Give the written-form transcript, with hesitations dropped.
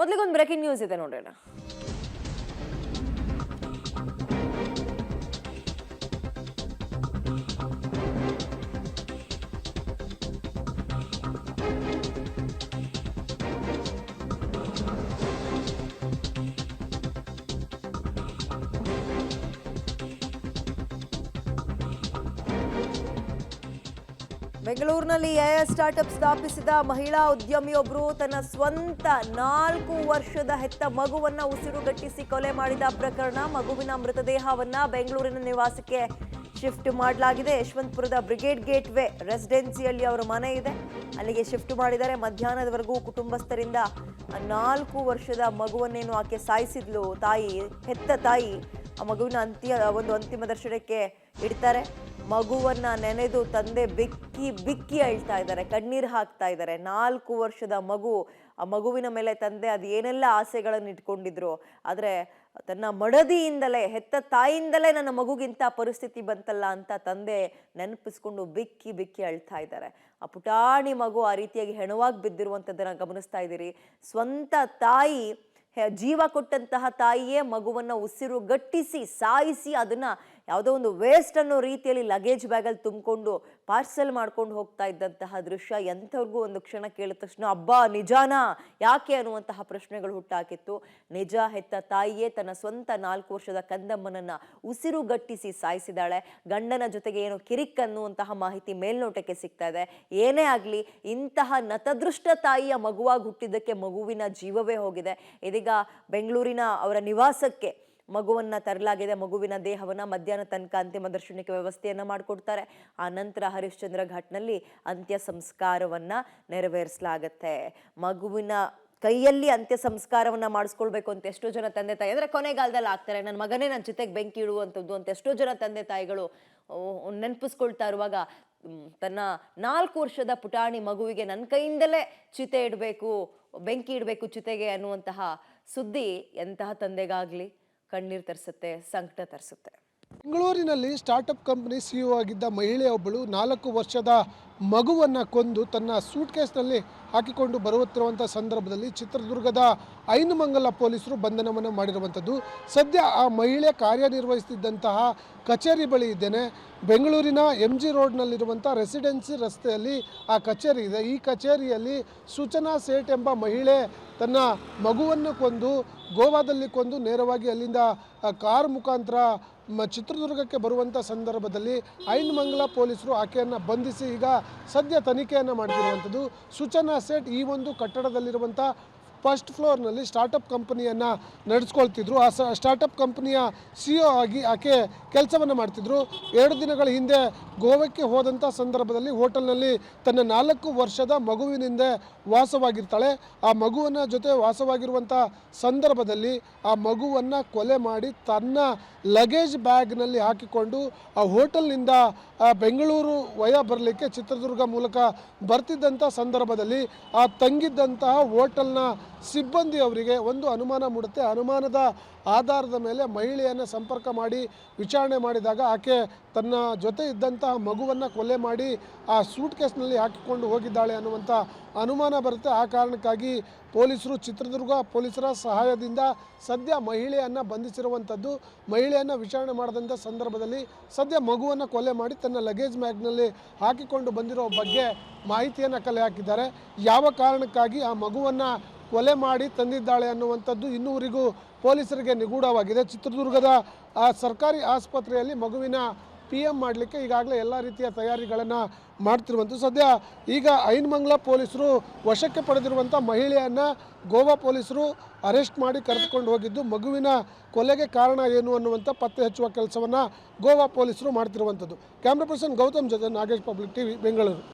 ಮೊದಲಿಗೊಂದು breaking news ಇದೆ ನೋಡೋಣ. ಬೆಂಗಳೂರಿನಲ್ಲಿ ಎಐ ಸ್ಟಾರ್ಟ್ಅಪ್ ಸ್ಥಾಪಿಸಿದ ಮಹಿಳಾ ಉದ್ಯಮಿಯೊಬ್ಬರು ತನ್ನ ಸ್ವಂತ 4 ವರ್ಷದ ಹೆತ್ತ ಮಗುವನ್ನ ಉಸಿರುಗಟ್ಟಿಸಿ ಕೊಲೆ ಮಾಡಿದ ಪ್ರಕರಣ. ಮಗುವಿನ ಮೃತದೇಹವನ್ನ ಬೆಂಗಳೂರಿನ ನಿವಾಸಕ್ಕೆ ಶಿಫ್ಟ್ ಮಾಡಲಾಗಿದೆ. ಯಶವಂತಪುರದ ಬ್ರಿಗೇಡ್ ಗೇಟ್ ವೇ ರೆಸಿಡೆನ್ಸಿಯಲ್ಲಿ ಅವರ ಮನೆ ಇದೆ, ಅಲ್ಲಿಗೆ ಶಿಫ್ಟ್ ಮಾಡಿದ್ದಾರೆ. ಮಧ್ಯಾಹ್ನದವರೆಗೂ ಕುಟುಂಬಸ್ಥರಿಂದ 4 ವರ್ಷದ ಮಗುವನ್ನೇನು ಆಕೆ ಸಾಯಿಸಿದ್ಲು ತಾಯಿ, ಹೆತ್ತ ತಾಯಿ. ಆ ಮಗುವಿನ ಅಂತಿಮ ದರ್ಶನಕ್ಕೆ ಇಡ್ತಾರೆ. ಮಗುವನ್ನ ನೆನೆದು ತಂದೆ ಬಿಕ್ಕಿ ಅಳ್ತಾ ಇದ್ದಾರೆ, ಕಣ್ಣೀರು ಹಾಕ್ತಾ ಇದ್ದಾರೆ. 4 ವರ್ಷದ ಮಗು, ಆ ಮಗುವಿನ ಮೇಲೆ ತಂದೆ ಅದು ಏನೆಲ್ಲ ಆಸೆಗಳನ್ನು ಇಟ್ಕೊಂಡಿದ್ರು, ಆದರೆ ತನ್ನ ಮಡದಿಯಿಂದಲೇ, ಹೆತ್ತ ತಾಯಿಯಿಂದಲೇ ನನ್ನ ಮಗುಗಿಂತ ಪರಿಸ್ಥಿತಿ ಬಂತಲ್ಲ ಅಂತ ತಂದೆ ನೆನಪಿಸ್ಕೊಂಡು ಬಿಕ್ಕಿ ಅಳ್ತಾ ಇದ್ದಾರೆ. ಆ ಪುಟಾಣಿ ಮಗು ಆ ರೀತಿಯಾಗಿ ಹೆಣವಾಗಿ ಬಿದ್ದಿರುವಂಥದ್ದನ್ನು ಗಮನಿಸ್ತಾ ಇದ್ದೀರಿ. ಸ್ವಂತ ತಾಯಿ, ಜೀವ ಕೊಟ್ಟಂತಹ ತಾಯಿಯೇ ಮಗುವನ್ನ ಉಸಿರುಗಟ್ಟಿಸಿ ಸಾಯಿಸಿ ಅದನ್ನ ಯಾವುದೋ ಒಂದು ವೇಸ್ಟ್ ಅನ್ನೋ ರೀತಿಯಲ್ಲಿ ಲಗೇಜ್ ಬ್ಯಾಗಲ್ಲಿ ತುಂಬಿಕೊಂಡು ಪಾರ್ಸಲ್ ಮಾಡ್ಕೊಂಡು ಹೋಗ್ತಾ ಇದ್ದಂತಹ ದೃಶ್ಯ ಎಂಥವ್ರಿಗೂ ಒಂದು ಕ್ಷಣ ಕೇಳಿದ ತಕ್ಷಣ ಅಬ್ಬಾ ನಿಜಾನಾ ಯಾಕೆ ಅನ್ನುವಂತಹ ಪ್ರಶ್ನೆಗಳು ಹುಟ್ಟಾಕಿತ್ತು. ನಿಜ, ಹೆತ್ತ ತಾಯಿಯೇ ತನ್ನ ಸ್ವಂತ 4 ವರ್ಷದ ಕಂದಮ್ಮನನ್ನ ಉಸಿರುಗಟ್ಟಿಸಿ ಸಾಯಿಸಿದಾಳೆ. ಗಂಡನ ಜೊತೆಗೆ ಏನೋ ಕಿರಿಕ್ ಅನ್ನುವಂತಹ ಮಾಹಿತಿ ಮೇಲ್ನೋಟಕ್ಕೆ ಸಿಗ್ತಾ ಇದೆ. ಏನೇ ಆಗಲಿ, ಇಂತಹ ನತದೃಷ್ಟ ತಾಯಿಯ ಮಗುವಾಗಿ ಹುಟ್ಟಿದ್ದಕ್ಕೆ ಮಗುವಿನ ಜೀವವೇ ಹೋಗಿದೆ. ಇದೀಗ ಬೆಂಗಳೂರಿನ ಅವರ ನಿವಾಸಕ್ಕೆ ಮಗುವನ್ನ ತರಲಾಗಿದೆ. ಮಗುವಿನ ದೇಹವನ್ನ ಮಧ್ಯಾಹ್ನ ತನಕ ಅಂತಿಮ ದರ್ಶನಕ್ಕೆ ವ್ಯವಸ್ಥೆಯನ್ನ ಮಾಡಿಕೊಡ್ತಾರೆ. ಆ ನಂತರ ಹರಿಶ್ಚಂದ್ರ ಘಾಟ್ನಲ್ಲಿ ಅಂತ್ಯ ಸಂಸ್ಕಾರವನ್ನ ನೆರವೇರಿಸಲಾಗತ್ತೆ. ಮಗುವಿನ ಕೈಯಲ್ಲಿ ಅಂತ್ಯ ಸಂಸ್ಕಾರವನ್ನ ಮಾಡಿಸ್ಕೊಳ್ಬೇಕು ಅಂತ ಎಷ್ಟೋ ಜನ ತಂದೆ ತಾಯಿ, ಅಂದ್ರೆ ಕೊನೆಗಾಲದಲ್ಲಿ ಆಗ್ತಾರೆ, ನನ್ನ ಮಗನೇ ನನ್ನ ಜೊತೆಗೆ ಬೆಂಕಿ ಇಡುವಂಥದ್ದು ಅಂತ ಎಷ್ಟೋ ಜನ ತಂದೆ ತಾಯಿಗಳು ನೆನಪಿಸ್ಕೊಳ್ತಾ ಇರುವಾಗ ತನ್ನ 4 ವರ್ಷದ ಪುಟಾಣಿ ಮಗುವಿಗೆ ನನ್ನ ಕೈಯಿಂದಲೇ ಚಿತೆ ಇಡಬೇಕು, ಬೆಂಕಿ ಇಡಬೇಕು ಚಿತೆಗೆ ಅನ್ನುವಂತಹ ಸುದ್ದಿ ಎಂತಹ ತಂದೆಗಾಗ್ಲಿ ಕಣ್ಣೀರು ತರಿಸುತ್ತೆ, ಸಂಕಟ ತರಿಸುತ್ತೆ. ಬೆಂಗಳೂರಿನಲ್ಲಿ ಸ್ಟಾರ್ಟಪ್ ಕಂಪನಿ ಸಿಇಒ ಆಗಿದ್ದ ಮಹಿಳೆಯೊಬ್ಬಳು 4 ವರ್ಷದ ಮಗುವನ್ನು ಕೊಂದು ತನ್ನ ಸೂಟ್ ಕೇಸ್ನಲ್ಲಿ ಹಾಕಿಕೊಂಡು ಬರುತ್ತಿರುವಂಥ ಸಂದರ್ಭದಲ್ಲಿ ಚಿತ್ರದುರ್ಗದ ಐನಮಂಗಲ ಪೊಲೀಸರು ಬಂಧನವನ್ನು ಮಾಡಿರುವಂಥದ್ದು. ಸದ್ಯ ಆ ಮಹಿಳೆ ಕಾರ್ಯನಿರ್ವಹಿಸುತ್ತಿದ್ದಂತಹ ಕಚೇರಿ ಬಳಿ ಇದ್ದೇನೆ. ಬೆಂಗಳೂರಿನ MG ರೋಡ್ನಲ್ಲಿರುವಂಥ ರೆಸಿಡೆನ್ಸಿ ರಸ್ತೆಯಲ್ಲಿ ಆ ಕಚೇರಿ ಇದೆ. ಈ ಕಚೇರಿಯಲ್ಲಿ ಸೂಚನಾ ಸೇಠ್ ಎಂಬ ಮಹಿಳೆ ತನ್ನ ಮಗುವನ್ನು ಕೊಂದು ಗೋವಾದಲ್ಲಿ ಕೊಂದು ನೇರವಾಗಿ ಅಲ್ಲಿಂದ ಕಾರ್ ಮುಖಾಂತರ ಚಿತ್ರದುರ್ಗಕ್ಕೆ ಬರುವಂಥ ಸಂದರ್ಭದಲ್ಲಿ ಐನಮಂಗಲ ಪೊಲೀಸರು ಆಕೆಯನ್ನು ಬಂಧಿಸಿ ಈಗ ಸದ್ಯ ತನಿಖೆಯನ್ನು ಮಾಡ್ತಿರುವಂಥದ್ದು. ಸೂಚನಾ ಸೇಠ್ ಈ ಒಂದು ಕಟ್ಟಡದಲ್ಲಿರುವಂಥ ಫಸ್ಟ್ ಫ್ಲೋರ್ನಲ್ಲಿ ಸ್ಟಾರ್ಟಪ್ ಕಂಪನಿಯನ್ನು ನಡೆಸ್ಕೊಳ್ತಿದ್ರು. ಆ ಸ್ಟಾರ್ಟಪ್ ಕಂಪನಿಯ CEO ಆಗಿ ಆಕೆ ಕೆಲಸವನ್ನು ಮಾಡ್ತಿದ್ರು. 2 ದಿನಗಳ ಹಿಂದೆ ಗೋವಾಕ್ಕೆ ಹೋದಂಥ ಸಂದರ್ಭದಲ್ಲಿ ಹೋಟೆಲ್ನಲ್ಲಿ ತನ್ನ 4 ವರ್ಷದ ಮಗುವಿನಿಂದ ವಾಸವಾಗಿರ್ತಾಳೆ. ಆ ಮಗುವಿನ ಜೊತೆ ವಾಸವಾಗಿರುವಂಥ ಸಂದರ್ಭದಲ್ಲಿ ಆ ಮಗುವನ್ನು ಕೊಲೆ ಮಾಡಿ ತನ್ನ ಲಗೇಜ್ ಬ್ಯಾಗ್ನಲ್ಲಿ ಹಾಕಿಕೊಂಡು ಆ ಹೋಟೆಲ್ನಿಂದ ಬೆಂಗಳೂರು ಬರಲಿಕ್ಕೆ ಚಿತ್ರದುರ್ಗ ಮೂಲಕ ಬರ್ತಿದ್ದಂಥ ಸಂದರ್ಭದಲ್ಲಿ ಆ ತಂಗಿದ್ದಂತಹ ಹೋಟೆಲ್ನ ಸಿಬ್ಬಂದಿ ಅವರಿಗೆ ಒಂದು ಅನುಮಾನ ಮೂಡುತ್ತೆ. ಅನುಮಾನದ ಆಧಾರದ ಮೇಲೆ ಮಹಿಳೆಯನ್ನು ಸಂಪರ್ಕ ಮಾಡಿ ವಿಚಾರಣೆ ಮಾಡಿದಾಗ ಆಕೆ ತನ್ನ ಜೊತೆ ಇದ್ದಂತಹ ಮಗುವನ್ನು ಕೊಲೆ ಮಾಡಿ ಆ ಸೂಟ್ ಕೇಸ್ನಲ್ಲಿ ಹಾಕಿಕೊಂಡು ಹೋಗಿದ್ದಾಳೆ ಅನ್ನುವಂಥ ಅನುಮಾನ ಬರುತ್ತೆ. ಆ ಕಾರಣಕ್ಕಾಗಿ ಪೊಲೀಸರು, ಚಿತ್ರದುರ್ಗ ಪೊಲೀಸರ ಸಹಾಯದಿಂದ ಸದ್ಯ ಮಹಿಳೆಯನ್ನು ಬಂಧಿಸಿರುವಂಥದ್ದು. ಮಹಿಳೆಯನ್ನು ವಿಚಾರಣೆ ಮಾಡಿದಂಥ ಸಂದರ್ಭದಲ್ಲಿ ಸದ್ಯ ಮಗುವನ್ನು ಕೊಲೆ ಮಾಡಿ ತನ್ನ ಲಗೇಜ್ ಬ್ಯಾಗ್ನಲ್ಲಿ ಹಾಕಿಕೊಂಡು ಬಂದಿರೋ ಬಗ್ಗೆ ಮಾಹಿತಿಯನ್ನು ಕಲೆ ಹಾಕಿದ್ದಾರೆ. ಯಾವ ಕಾರಣಕ್ಕಾಗಿ ಆ ಮಗುವನ್ನು ಕೊಲೆ ಮಾಡಿ ತಂದಿದ್ದಾಳೆ ಅನ್ನುವಂಥದ್ದು ಇನ್ನೂವರೆಗೂ ಪೊಲೀಸರಿಗೆ ನಿಗೂಢವಾಗಿದೆ. ಚಿತ್ರದುರ್ಗದ ಆ ಸರ್ಕಾರಿ ಆಸ್ಪತ್ರೆಯಲ್ಲಿ ಮಗುವಿನ PM ಮಾಡಲಿಕ್ಕೆ ಈಗಾಗಲೇ ಎಲ್ಲ ರೀತಿಯ ತಯಾರಿಗಳನ್ನು ಮಾಡ್ತಿರುವಂಥದ್ದು. ಸದ್ಯ ಈಗ ಐನಮಂಗಲ ಪೊಲೀಸರು ವಶಕ್ಕೆ ಪಡೆದಿರುವಂಥ ಮಹಿಳೆಯನ್ನು ಗೋವಾ ಪೊಲೀಸರು ಅರೆಸ್ಟ್ ಮಾಡಿ ಕರೆದುಕೊಂಡು ಹೋಗಿದ್ದು ಮಗುವಿನ ಕೊಲೆಗೆ ಕಾರಣ ಏನು ಅನ್ನುವಂಥ ಪತ್ತೆ ಹಚ್ಚುವ ಕೆಲಸವನ್ನು ಗೋವಾ ಪೊಲೀಸರು ಮಾಡ್ತಿರುವಂಥದ್ದು. ಕ್ಯಾಮ್ರಾ ಪರ್ಸನ್ ಗೌತಮ್ ಜೊತೆ ನಾಗೇಶ್, ಪಬ್ಲಿಕ್ TV, ಬೆಂಗಳೂರು.